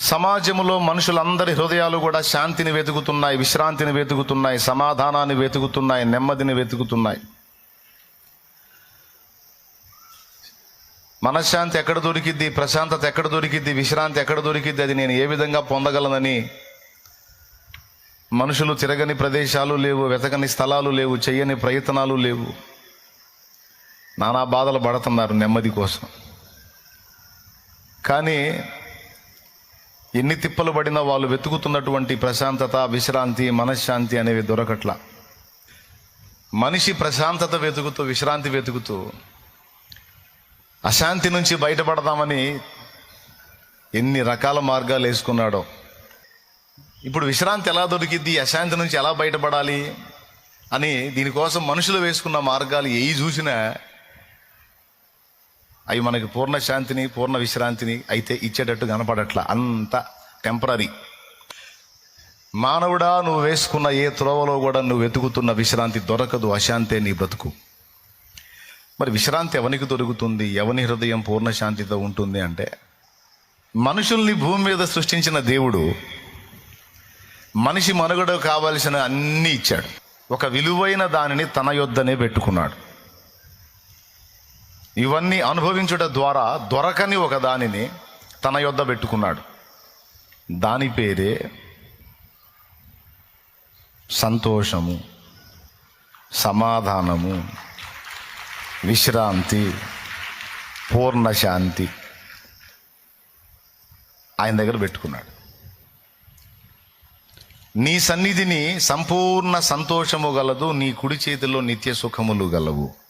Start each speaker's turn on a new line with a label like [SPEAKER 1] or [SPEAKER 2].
[SPEAKER 1] సమాజంలో మనుషులందరి హృదయాలు కూడా శాంతిని వెతుకుతున్నాయి, విశ్రాంతిని వెతుకుతున్నాయి, సమాధానాన్ని వెతుకుతున్నాయి, నెమ్మదిని వెతుకుతున్నాయి. మనశ్శాంతి ఎక్కడ దొరికిద్ది, ప్రశాంతత ఎక్కడ దొరికిద్ది, విశ్రాంతి ఎక్కడ దొరికిద్ది, అది నేను ఏ విధంగా పొందగలనని మనుషులు తిరగని ప్రదేశాలు లేవు, వెతకని స్థలాలు లేవు, చెయ్యని ప్రయత్నాలు లేవు. నానా బాధలు పడుతున్నారు నెమ్మది కోసం. కానీ ఎన్ని తిప్పలు పడినా వాళ్ళు వెతుకుతున్నటువంటి ప్రశాంతత, విశ్రాంతి, మనశ్శాంతి అనేవి దొరకట్లా. మనిషి ప్రశాంతత వెతుకుతూ, విశ్రాంతి వెతుకుతూ అశాంతి నుంచి బయటపడదామని ఎన్ని రకాల మార్గాలు వేసుకున్నాడో. ఇప్పుడు విశ్రాంతి ఎలా దొరికిద్ది, అశాంతి నుంచి ఎలా బయటపడాలి అని దీనికోసం మనుషులు వేసుకున్న మార్గాలు ఏవి చూసినా అవి మనకి పూర్ణ శాంతిని, పూర్ణ విశ్రాంతిని అయితే ఇచ్చేటట్టు కనపడట్లా. అంత టెంపరీ. మానవుడా, నువ్వు వేసుకున్న ఏ త్రోవలో కూడా నువ్వు వెతుకుతున్న విశ్రాంతి దొరకదు. అశాంతే నీ బ్రతుకు. మరి విశ్రాంతి ఎవనికి దొరుకుతుంది, ఎవని హృదయం పూర్ణ శాంతితో ఉంటుంది అంటే, మనుషుల్ని భూమి మీద సృష్టించిన దేవుడు మనిషి మనుగడ కావలసిన అన్నీ ఇచ్చాడు. ఒక విలువైన దానిని తన యొద్దనే పెట్టుకున్నాడు. ఇవన్నీ అనుభవించుట ద్వారా దొరకని ఒక దానిని తన యొద్ద పెట్టుకున్నాడు. దాని పేరే సంతోషము, సమాధానము, విశ్రాంతి, పూర్ణ శాంతి. ఆయన దగ్గర పెట్టుకున్నాడు. నీ సన్నిధిని సంపూర్ణ సంతోషము గలదు, నీ కుడి చేతిలో నిత్య సుఖములు గలవు.